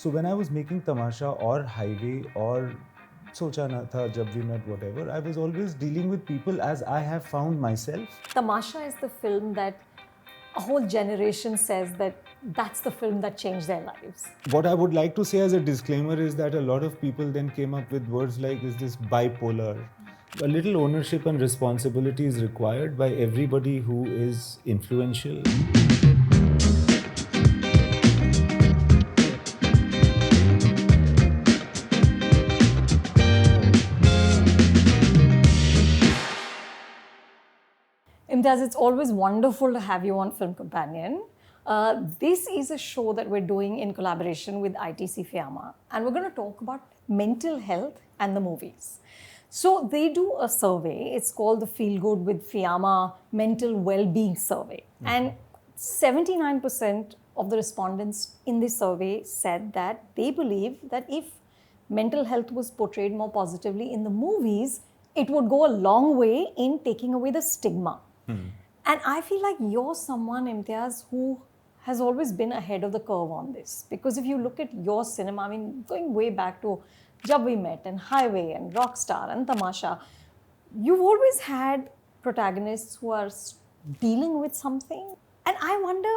So when I was making Tamasha or Highway or Socha Na Tha, Jab We Met, whatever, I was always dealing with people as I have found myself. Tamasha is the film that a whole generation says that that's the film that changed their lives. What I would like to say as a disclaimer is that a lot of people then came up with words like, is this bipolar? A little ownership and responsibility is required by everybody who is influential. Imtiaz, it's always wonderful to have you on Film Companion. This is a show that we're doing in collaboration with ITC Fiama, and we're going to talk about mental health and the movies. So they do a survey. It's called the Feel Good with Fiama Mental Well-Being Survey. And 79% of the respondents in this survey said that they believe that if mental health was portrayed more positively in the movies, it would go a long way in taking away the stigma. And I feel like you're someone, Imtiaz, who has always been ahead of the curve on this. Because if you look at your cinema, I mean, going way back to Jab We Met and Highway and Rockstar and Tamasha, you've always had protagonists who are dealing with something. And I wonder,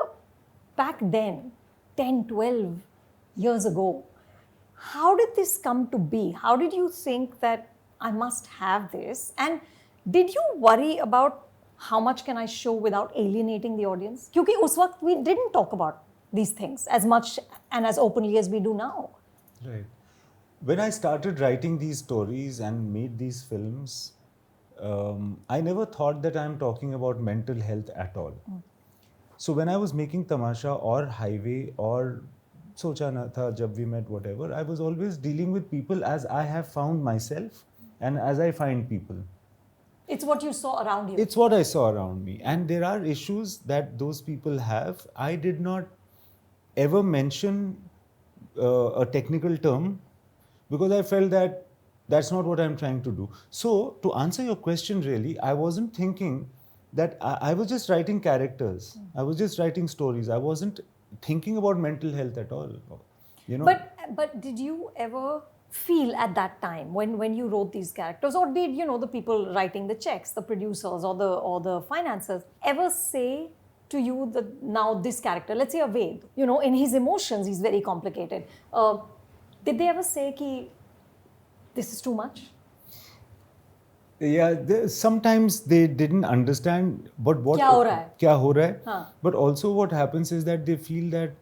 back then, 10, 12 years ago, how did this come to be? How did you think that I must have this? And did you worry about how much can I show without alienating the audience? Because us waqt we didn't talk about these things as much and as openly as we do now. Right. When I started writing these stories and made these films, I never thought that I'm talking about mental health at all. So when I was making Tamasha or Highway or Socha Na Tha, Jab We Met, whatever, I was always dealing with people as I have found myself and as I find people. It's what you saw around you. It's what I saw around me. And there are issues that those people have. I did not ever mention a technical term because I felt that that's not what I'm trying to do. So, to answer your question, really, I wasn't thinking that I was just writing characters. I was just writing stories. I wasn't thinking about mental health at all. You know? But did you ever feel at that time when you wrote these characters, or did the people writing the checks, the producers or the financiers, ever say to you that now this character, let's say a Ved, in his emotions he's very complicated. Did they ever say ki this is too much? Yeah, sometimes they didn't understand what Kya ho raha hai? Haan. But also what happens is that they feel that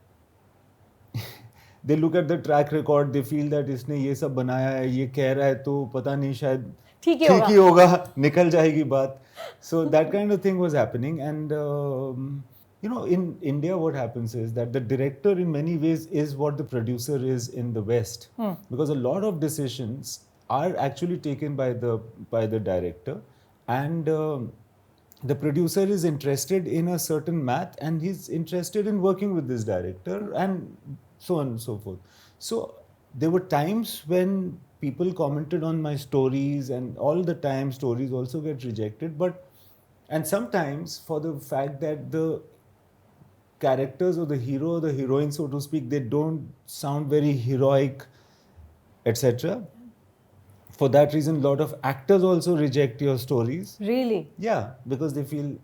they look at the track record, they feel that इसने ये सब बनाया है, ये कह रहा है तो पता नहीं शायद ठीक ही होगा, निकल जाएगी बात. So that kind of thing was happening, and in India what happens is that the director in many ways is what the producer is in the West, because a lot of decisions are actually taken by the director, and the producer is interested in a certain math and he's interested in working with this director and so on and so forth. So there were times when people commented on my stories, and all the time stories also get rejected, and sometimes for the fact that the characters or the hero or the heroine, so to speak, they don't sound very heroic, etc. For that reason, a lot of actors also reject your stories. Really? Yeah, because they feel,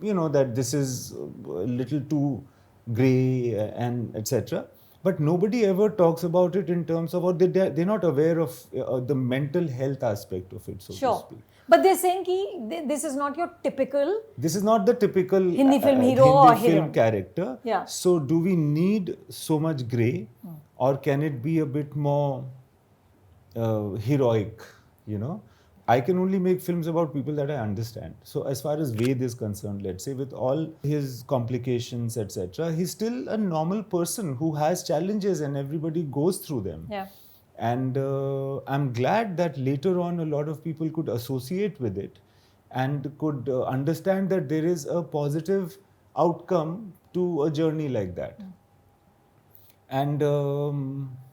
that this is a little too grey and etc. But nobody ever talks about it in terms of, or they're not aware of the mental health aspect of it, so to speak. But they're saying ki this is not your typical. This is not the typical Hindi film hero or film character. Yeah. So do we need so much grey, or can it be a bit more heroic? I can only make films about people that I understand. So as far as Ved is concerned, let's say, with all his complications, etc., he's still a normal person who has challenges, and everybody goes through them. Yeah. And I'm glad that later on a lot of people could associate with it and could understand that there is a positive outcome to a journey like that. And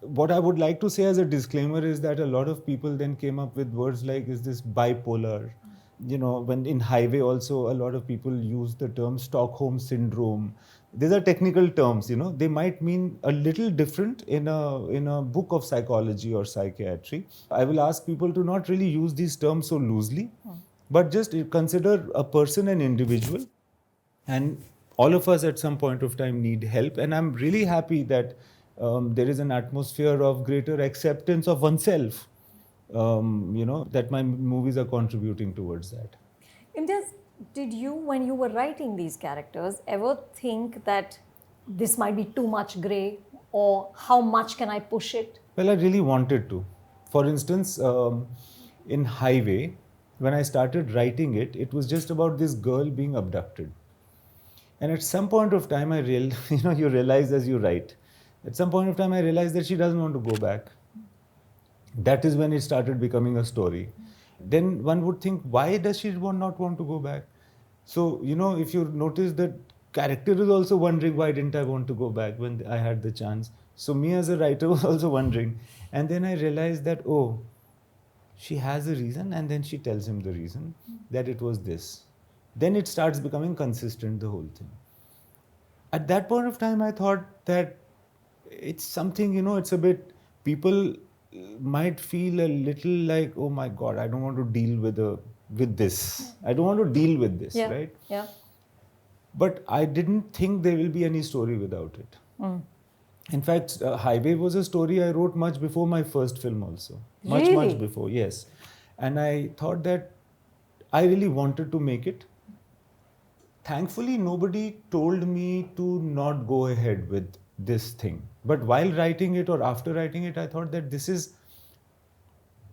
what I would like to say as a disclaimer is that a lot of people then came up with words like, is this bipolar? When in Highway also, a lot of people use the term Stockholm syndrome, these are technical terms, you know, they might mean a little different in a book of psychology or psychiatry. I will ask people to not really use these terms so loosely, but just consider a person an individual, and all of us at some point of time need help. And I'm really happy that there is an atmosphere of greater acceptance of oneself, you know, that my movies are contributing towards that. Imtiaz, did you, when you were writing these characters, ever think that this might be too much grey, or how much can I push it? Well, I really wanted to. For instance, in Highway, when I started writing it, it was just about this girl being abducted. And at some point of time, you realize as you write, at some point of time, I realized that she doesn't want to go back. That is when it started becoming a story. Then one would think, why does she not want to go back? So, you know, if you notice that character is also wondering, why didn't I want to go back when I had the chance? So me as a writer was also wondering. And then I realized that, oh, she has a reason, and then she tells him the reason, that it was this. Then it starts becoming consistent, the whole thing. At that point of time, I thought that it's something, you know, it's a bit, people might feel a little like, oh my God, I don't want to deal with this. I don't want to deal with this, Yeah. right? Yeah. But I didn't think there will be any story without it. In fact, Highway was a story I wrote much before my first film also. Much Really? before, yes. And I thought that I really wanted to make it. Thankfully, nobody told me to not go ahead with this thing. But while writing it or after writing it, I thought that this is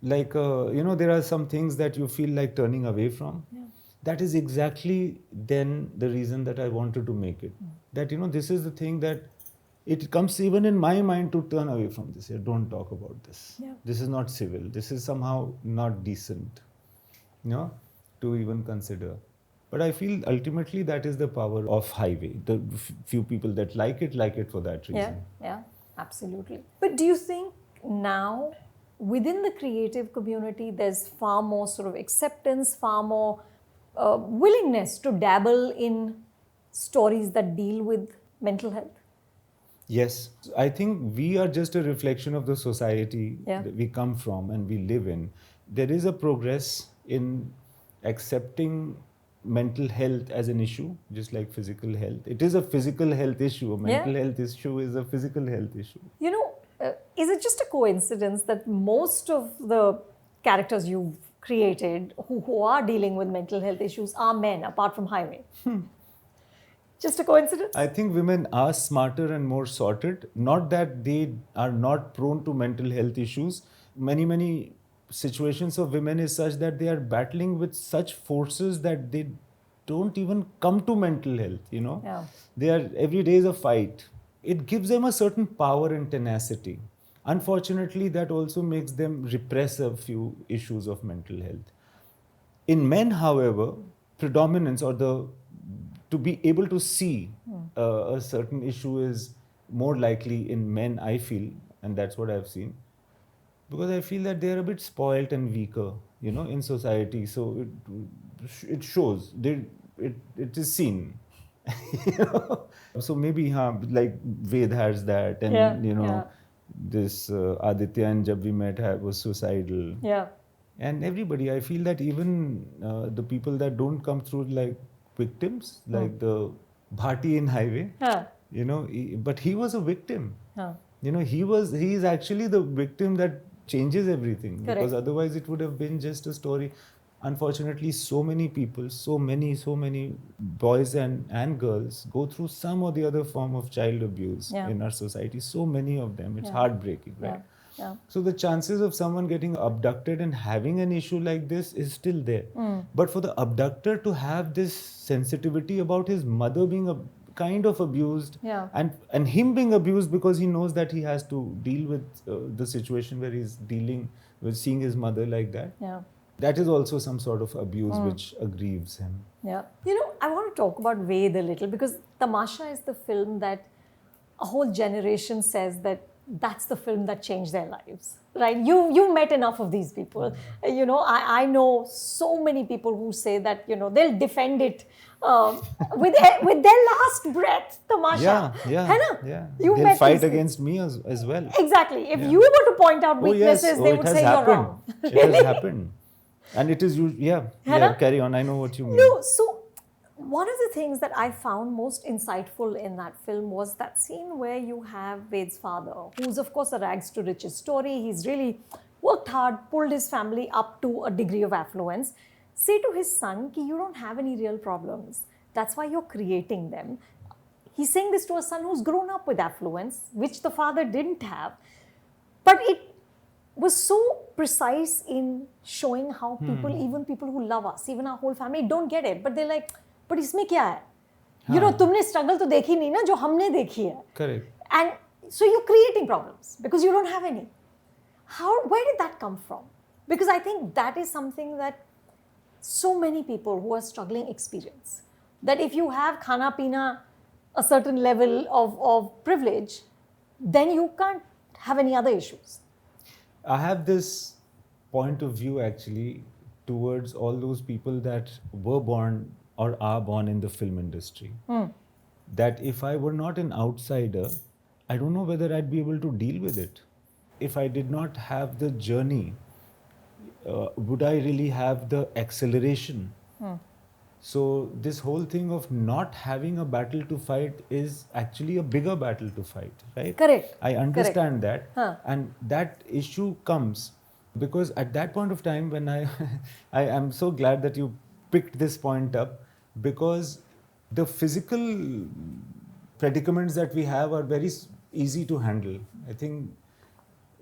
like, you know, there are some things that you feel like turning away from. Yeah. That is exactly then the reason that I wanted to make it. That, you know, this is the thing that it comes even in my mind to turn away from this. Don't talk about this. Yeah. This is not civil. This is somehow not decent, you know, to even consider. But I feel ultimately that is the power of Highway. The few people that like it for that reason. Yeah, absolutely. But do you think now, within the creative community, there's far more sort of acceptance, far more willingness to dabble in stories that deal with mental health? Yes, I think we are just a reflection of the society Yeah. that we come from and we live in. There is a progress in accepting mental health as an issue, just like physical health. It is a physical health issue. A mental health issue is a physical health issue. You know, is it just a coincidence that most of the characters you've created who are dealing with mental health issues are men, apart from Highway? Just a coincidence? I think women are smarter and more sorted. Not that they are not prone to mental health issues. Many situations of women is such that they are battling with such forces that they don't even come to mental health, you know. Yeah. Every day is a fight. It gives them a certain power and tenacity. Unfortunately, that also makes them repress a few issues of mental health. In men, however, predominance or to be able to see a certain issue is more likely in men, I feel, and that's what I've seen, because I feel that they're a bit spoilt and weaker, you know, in society. So it shows. It is seen. You know? So maybe like Ved has that, and you know, this Aditya and Jab We Met was suicidal. Yeah. And everybody, I feel that even the people that don't come through like victims, like the Bhati in Highway, you know, but he was a victim. You know, he is actually the victim that changes everything. Correct. Because otherwise it would have been just a story. Unfortunately, so many people, so many boys and girls go through some or the other form of child abuse in our society. So many of them. It's heartbreaking, right? Yeah. So the chances of someone getting abducted and having an issue like this is still there. But for the abductor to have this sensitivity about his mother being kind of abused, and him being abused because he knows that he has to deal with the situation where he's dealing with seeing his mother like that. Yeah. That is also some sort of abuse which aggrieves him. Yeah. You know, I want to talk about Ved a little, because Tamasha is the film that a whole generation says that that's the film that changed their lives, right? You met enough of these people. I know so many people who say that they'll defend it with their last breath. Tamasha, Yeah, है ना? yeah. You They'll met fight these against me as well. exactly. If Yeah. you were to point out Oh yes, weaknesses, oh, they it would has say you're happened. wrong. It has happened, and it is yeah. Hannah? Carry on. I know what you mean. No, so one of the things that I found most insightful in that film was that scene where you have Ved's father, who's of course a rags to riches story. He's really worked hard, pulled his family up to a degree of affluence. Say to his son, ki you don't have any real problems. That's why you're creating them. He's saying this to a son who's grown up with affluence, which the father didn't have. But it was so precise in showing how people, even people who love us, even our whole family, don't get it. But they're like, but इसमें क्या है? तुमने struggle तो देखी नहीं ना जो हमने देखी है. Correct. And so you're creating problems because you don't have any. Where did that come from? Because I think that is something that so many people who are struggling experience. That if you have khana pina, a certain level of privilege, then you can't have any other issues. I have this point of view actually towards all those people that were born or are born in the film industry. That if I were not an outsider, I don't know whether I'd be able to deal with it. If I did not have the journey, would I really have the acceleration? So this whole thing of not having a battle to fight is actually a bigger battle to fight, right? Correct. I understand that. Huh. And that issue comes because at that point of time when I am so glad that you picked this point up, because the physical predicaments that we have are very easy to handle. I think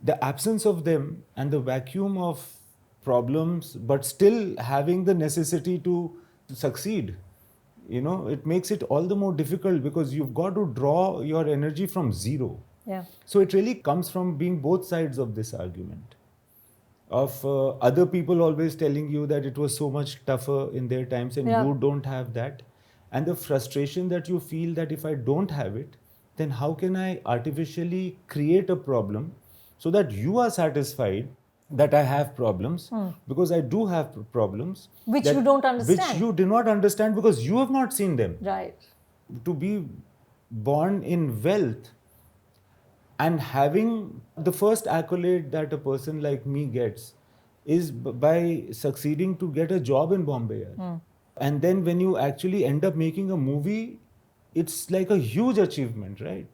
the absence of them and the vacuum of problems, but still having the necessity to succeed, it makes it all the more difficult because you've got to draw your energy from zero. Yeah. So it really comes from being both sides of this argument. Of other people always telling you that it was so much tougher in their times and you don't have that. And the frustration that you feel that if I don't have it, then how can I artificially create a problem so that you are satisfied that I have problems, because I do have problems. Which you don't understand. Which you do not understand because you have not seen them. Right. To be born in wealth and having the first accolade that a person like me gets is by succeeding to get a job in Bombay. And then when you actually end up making a movie, it's like a huge achievement, right?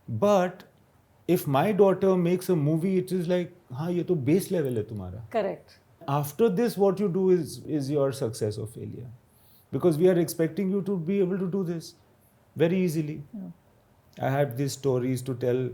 But if my daughter makes a movie, it is like, हाँ ये तो base level है तुम्हारा. Correct. After this, what you do is your success or failure, because we are expecting you to be able to do this very easily. I had these stories to tell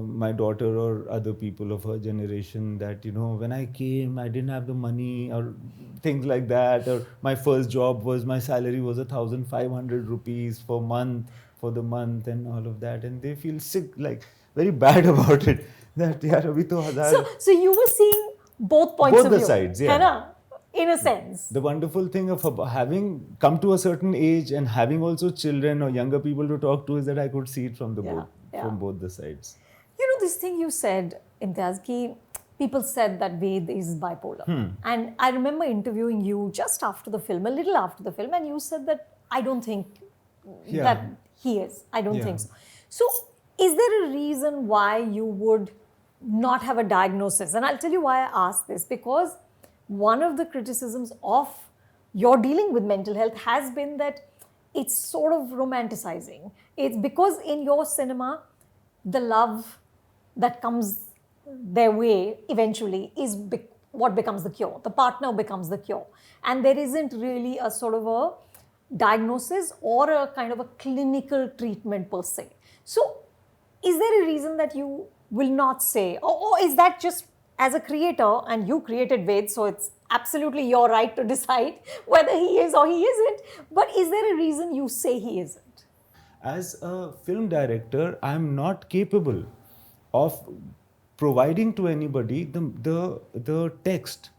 my daughter or other people of her generation that when I came, I didn't have the money or things like that, or my first job was, my salary was 1,500 rupees for the month and all of that, and they feel sick, like very bad about it. That yaar abhi to 1000. So you were seeing both points Both of the view. sides, yeah. है ना? In a sense. The wonderful thing of having come to a certain age and having also children or younger people to talk to is that I could see it from from both the sides. This thing you said, Imtiaz, ki people said that Ved is bipolar. And I remember interviewing you just after the film, a little after the film, and you said that I don't think that he is. I don't think so. So is there a reason why you would not have a diagnosis? And I'll tell you why I asked this, because one of the criticisms of your dealing with mental health has been that it's sort of romanticizing. It's because in your cinema, the love that comes their way eventually is what becomes the cure. The partner becomes the cure. And there isn't really a sort of a diagnosis or a kind of a clinical treatment per se. So is there a reason that you will not say, or is that just as a creator, and you created Ved, so it's absolutely your right to decide whether he is or he isn't, but is there a reason you say he isn't? As a film director, I'm not capable of providing to anybody the text,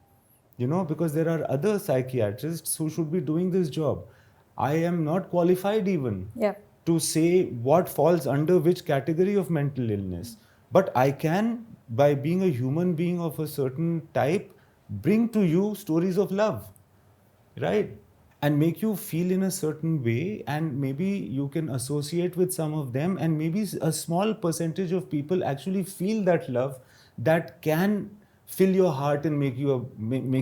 because there are other psychiatrists who should be doing this job. I am not qualified even to say what falls under which category of mental illness. But I can, by being a human being of a certain type, bring to you stories of love, right? And make you feel in a certain way, and maybe you can associate with some of them, and maybe a small percentage of people actually feel that love that can fill your heart and make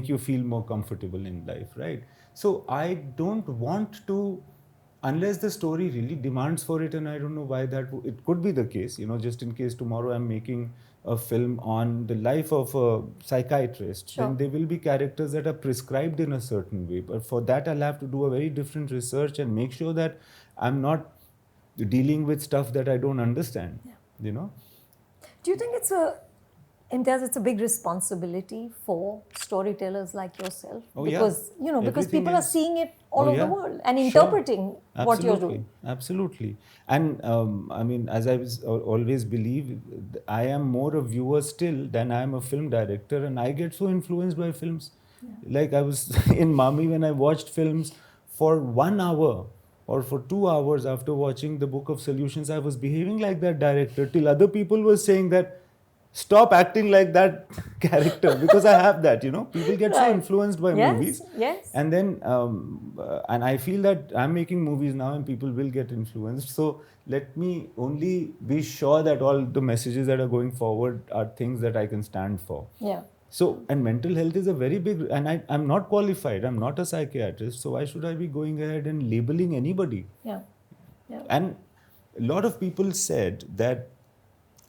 you feel more comfortable in life, right? So I don't want to, unless the story really demands for it, and I don't know why it could be the case, just in case tomorrow I'm making a film on the life of a psychiatrist, Sure. then there will be characters that are prescribed in a certain way, but for that I'll have to do a very different research and make sure that I'm not dealing with stuff that I don't understand. Do you think it's a big responsibility for storytellers like yourself? Oh, because, yeah. because Everything people are is- seeing it all Oh, over the yeah. world and Sure. interpreting what you're Absolutely. doing. Absolutely. And I mean, as I always believe, I am more a viewer still than I am a film director, and I get so influenced by films. Like I was in Mami when I watched films for 1 hour or for 2 hours after watching The Book of Solutions, I was behaving like that director till other people were saying that stop acting like that character, because I have that, people get so Right. influenced by Yes, movies. yes. And then and I feel that I'm making movies now and people will get influenced, so let me only be sure that all the messages that are going forward are things that I can stand for. Yeah. So, and mental health is a very big, and I'm not qualified, I'm not a psychiatrist, so why should I be going ahead and labeling anybody? Yeah. Yeah. And a lot of people said that,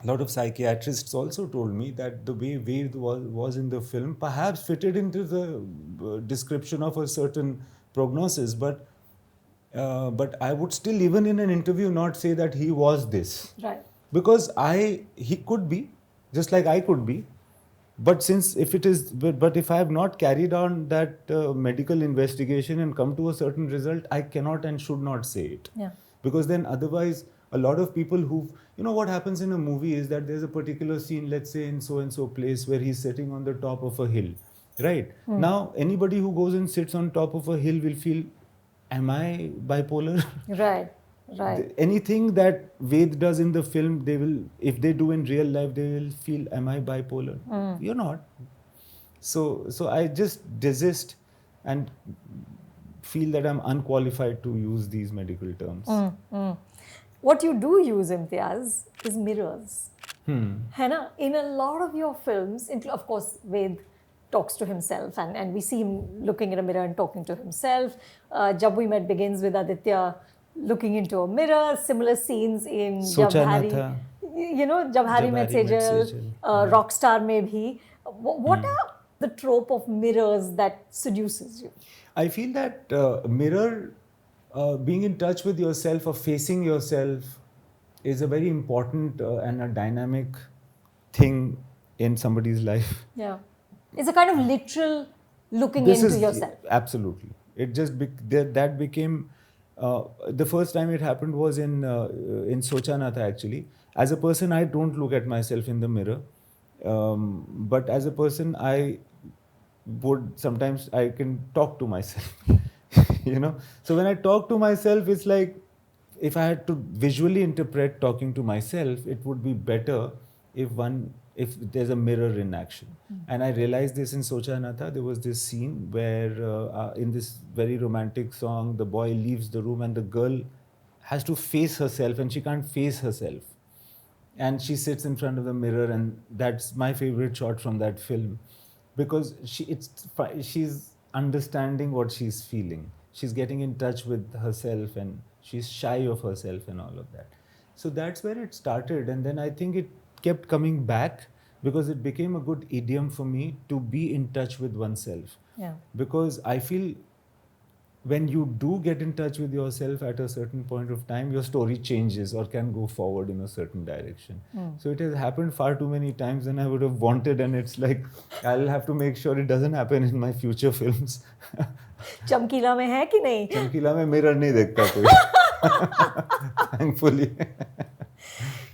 a lot of psychiatrists also told me that the way Ved was in the film perhaps fitted into the description of a certain prognosis, but I would still, even in an interview, not say that he was this. Right. Because he could be, just like I could be. But if I have not carried on that medical investigation and come to a certain result, I cannot and should not say it. Yeah. Because then otherwise, a lot of people what happens in a movie is that there's a particular scene, let's say in so and so place, where he's sitting on the top of a hill, right? Now, anybody who goes and sits on top of a hill will feel, am I bipolar? Right. Right. Anything that Ved does in the film, if they do in real life, they will feel, am I bipolar? You're not. So I just desist and feel that I'm unqualified to use these medical terms. What you do use, Imtiaz, is mirrors. है ना? In a lot of your films, of course, Ved talks to himself, and we see him looking in a mirror and talking to himself. Jab We Met begins with Aditya looking into a mirror. Similar scenes in Socha Na Tha. Jab Harry Met Sejal, Sejal. Rockstar mein bhi. What are the trope of mirrors that seduces you? I feel that mirror, being in touch with yourself or facing yourself, is a very important and a dynamic thing in somebody's life. Yeah. It's a kind of literal looking into yourself. Absolutely. It just that became the first time it happened was in Socha Na Tha, actually. As a person, I don't look at myself in the mirror, but as a person, I can talk to myself. So when I talk to myself, it's like, if I had to visually interpret talking to myself, it would be better if there's a mirror in action. And I realized this in Socha Na Tha. There was this scene where in this very romantic song, the boy leaves the room and the girl has to face herself, and she can't face herself. And she sits in front of the mirror, and that's my favorite shot from that film, because she's understanding what she's feeling. She's getting in touch with herself, and she's shy of herself and all of that. So that's where it started, and then I think it kept coming back because it became a good idiom for me to be in touch with oneself. Yeah. Because I feel when you do get in touch with yourself at a certain point of time, your story changes or can go forward in a certain direction. So it has happened far too many times than I would have wanted, and it's like, I'll have to make sure it doesn't happen in my future films. चमकीला में है कि नहीं? चमकीला में mirror नहीं देखता कोई. Thankfully.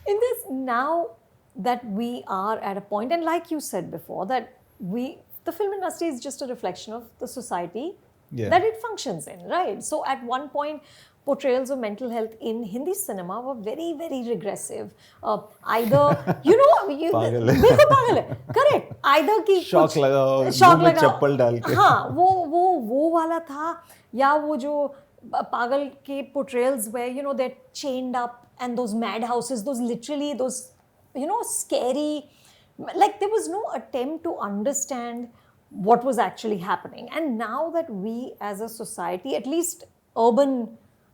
In this, now that we are at a point, and like you said before, that the film industry is just a reflection of the society Yeah. that it functions in, right? So at one point, portrayals of mental health in Hindi cinema were very, very regressive. Either, you know, पागल है. बिल्कुल पागल है, correct. Either कि shock कुछ लगाओ, shock मुंह में लगाओ, चप्पल डाल के. हाँ, वो वाला था, या वो जो पागल के portrayals where, you know, they're chained up and those madhouses, those literally those, you know, scary, like there was no attempt to understand what was actually happening. And now that we as a society, at least urban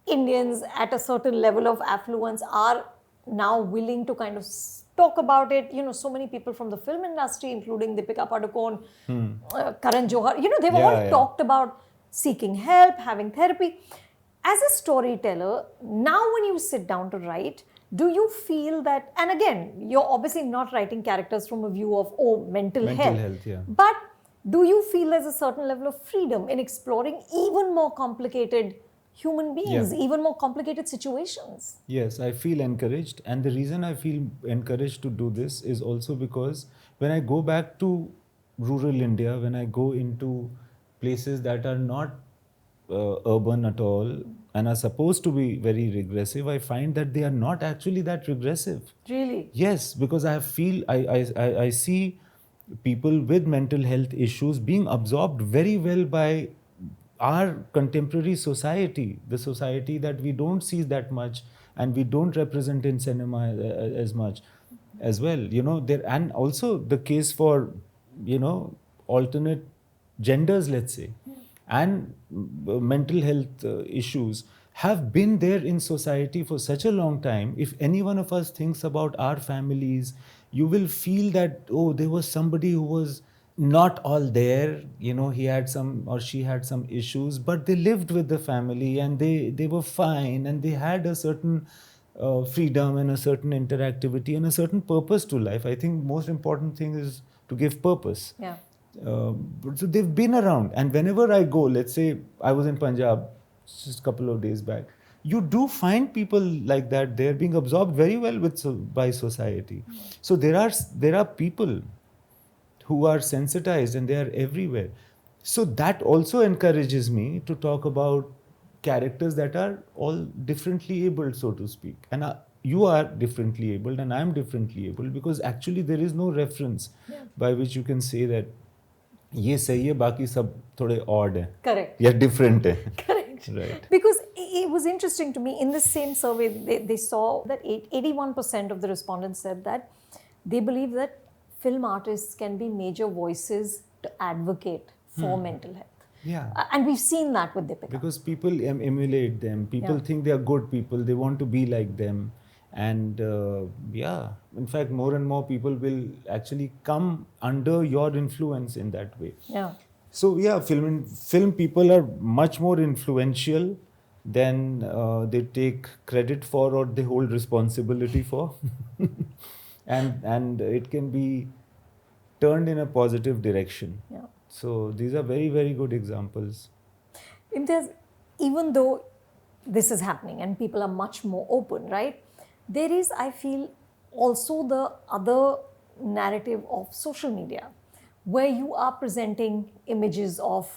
Indians at a certain level of affluence, are now willing to kind of talk about it. You know, so many people from the film industry, including Deepika Padukone, Karan Johar, you know, they've all talked about seeking help, having therapy. As a storyteller, now when you sit down to write, do you feel that, and again, you're obviously not writing characters from a view of, oh, mental health. Yeah. But do you feel there's a certain level of freedom in exploring even more complicated human beings, even more complicated situations? Yes, I feel encouraged. And the reason I feel encouraged to do this is also because when I go back to rural India, when I go into places that are not urban at all and are supposed to be very regressive, I find that they are not actually that regressive. Really? Yes, because I see people with mental health issues being absorbed very well by our contemporary society, the society that we don't see that much and we don't represent in cinema as much as well. You know, there, and also the case for, you know, alternate genders, let's say, and mental health issues have been there in society for such a long time. If any one of us thinks about our families, you will feel that, oh, there was somebody who was not all there, you know, he had some or she had some issues, but they lived with the family and they were fine and they had a certain freedom and a certain interactivity and a certain purpose to life. I think most important thing is to give purpose. Yeah. So they've been around, and whenever I go, let's say I was in Punjab just a couple of days back, you do find people like that. They're being absorbed very well by society. So there are people who are sensitized and they are everywhere. So that also encourages me to talk about characters that are all differently abled, so to speak. And you are differently abled and I'm differently abled, because actually there is no reference by which you can say that ये सही है बाकी सब थोड़े odd हैं. Correct. या different हैं. Correct. Right. Because it was interesting to me, in the same survey, they saw that 81% of the respondents said that they believe that film artists can be major voices to advocate for mental health. Yeah. And we've seen that with Deepika. Because people emulate them. People think they are good people. They want to be like them. And in fact, more and more people will actually come under your influence in that way. Yeah. So yeah, film people are much more influential than they take credit for or they hold responsibility for. and it can be turned in a positive direction. Yeah. So these are very, very good examples. Imtiaz, even though this is happening and people are much more open, right? There is, I feel, also the other narrative of social media, where you are presenting images of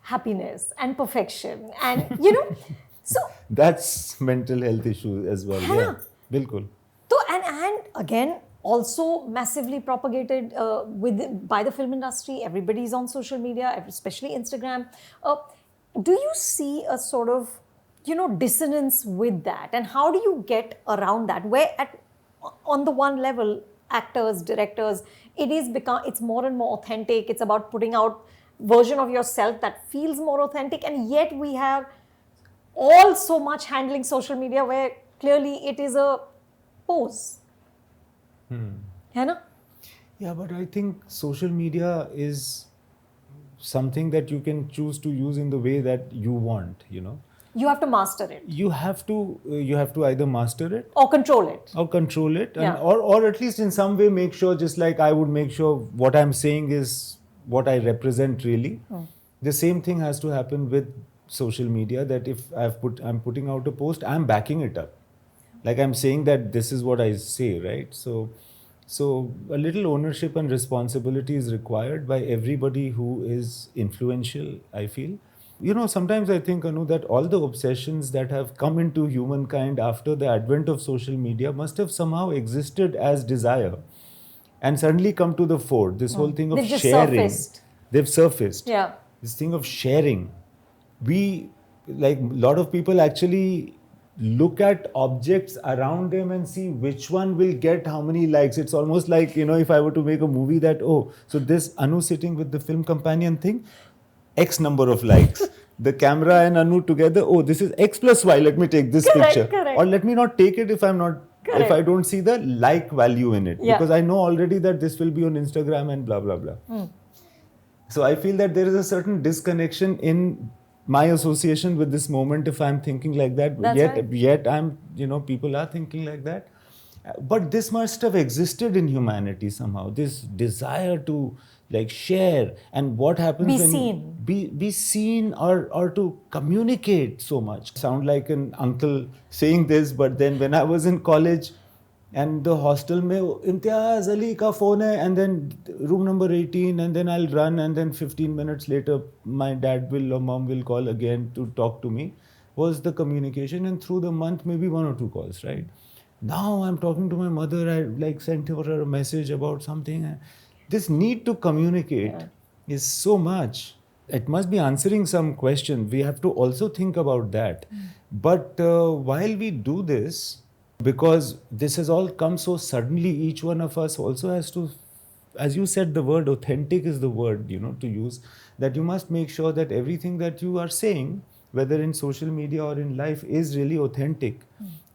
happiness and perfection, and you know, so that's mental health issue as well. Yeah, bilkul. So and again, also massively propagated by the film industry. Everybody's on social media, especially Instagram. Do you see a sort of, you know, dissonance with that, and how do you get around that? Where on the one level, actors, directors, it's more and more authentic. It's about putting out version of yourself that feels more authentic, and yet we have all so much handling social media where clearly it is a pose. है ना? Yeah, but I think social media is something that you can choose to use in the way that you want, you know. You have to master it. You have to either master it or control it. And, or at least in some way make sure, just like I would make sure what I'm saying is what I represent really. The same thing has to happen with social media, that if I'm putting out a post, I'm backing it up. Like I'm saying that this is what I say, right? So a little ownership and responsibility is required by everybody who is influential, I feel. Sometimes I think, Anu, that all the obsessions that have come into humankind after the advent of social media must have somehow existed as desire and suddenly come to the fore. This whole thing of They've just sharing. surfaced. They've surfaced. Yeah. This thing of sharing. A lot of people actually look at objects around them and see which one will get how many likes. It's almost like, if I were to make a movie that, so this Anu sitting with the film companion thing, X number of likes. The camera and Anu together, this is X plus Y, let me take this picture. Correct. Or let me not take it if if I don't see the like value in it. Yeah. Because I know already that this will be on Instagram and blah, blah, blah. So I feel that there is a certain disconnection in my association with this moment if I'm thinking like that. Yet I'm, people are thinking like that. But this must have existed in humanity somehow. This desire to share, and what happens Be when seen. be seen or to communicate so much. Sound like an uncle saying this, but then when I was in college and the hostel mein Imtiaz Ali ka phone hai, and then room number 18, and then I'll run, and then 15 minutes later my dad will or mom will call again to talk to me, was the communication. And through the month maybe 1 or 2 calls, right? Now I'm talking to my mother, I sent her a message about something. This need to communicate is so much. It must be answering some question. We have to also think about that. But while we do this, because this has all come so suddenly, each one of us also has to, as you said, the word authentic is the word, to use, that you must make sure that everything that you are saying, whether in social media or in life, is really authentic.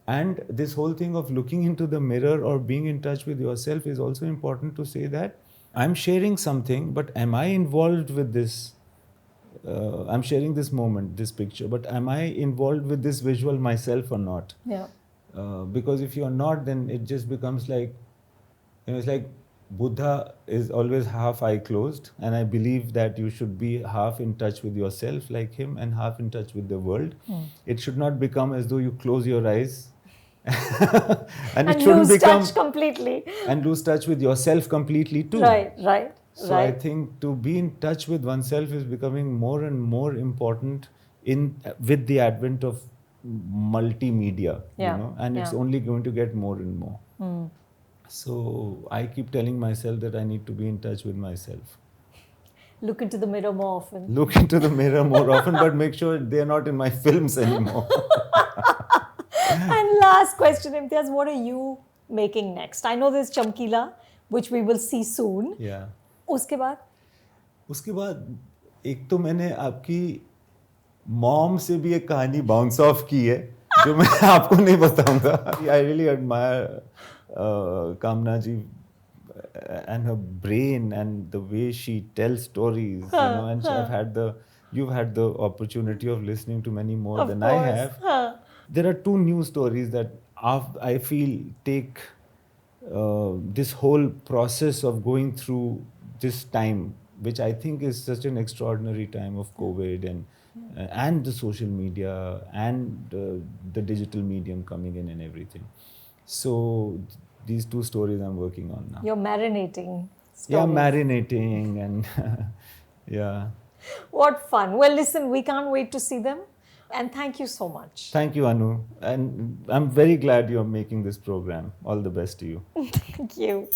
And this whole thing of looking into the mirror or being in touch with yourself is also important to say that I'm sharing something, but am I involved with this? I'm sharing this moment, this picture, but am I involved with this visual myself or not? Yeah. Because if you're not, then it just becomes like, it's like Buddha is always half eye closed, and I believe that you should be half in touch with yourself like him and half in touch with the world. It should not become as though you close your eyes and it shouldn't lose become touch completely. And lose touch with yourself completely too. Right. So I think to be in touch with oneself is becoming more and more important with the advent of multimedia, and it's only going to get more and more. So I keep telling myself that I need to be in touch with myself. Look into the mirror more often. Look into the mirror more often, but make sure they're not in my films anymore. And last question, Imtiaz, what are you making next? I know there's Chamkila, which we will see soon. Yeah. उसके बाद एक तो मैंने आपकी mom से भी एक कहानी बाउंस ऑफ की है जो मैं आपको नहीं बताऊंगा. I really admire Kamna ji and her brain and the way she tells stories, and you've had the opportunity of listening to many more than I have. There are 2 new stories that I feel take this whole process of going through this time, which I think is such an extraordinary time of COVID and the social media and the digital medium coming in and everything. So these 2 stories I'm working on now. You're marinating. Stories. Yeah, marinating and yeah. What fun. Well, listen, we can't wait to see them. And thank you so much. Thank you, Anu. And I'm very glad you're making this program. All the best to you. Thank you.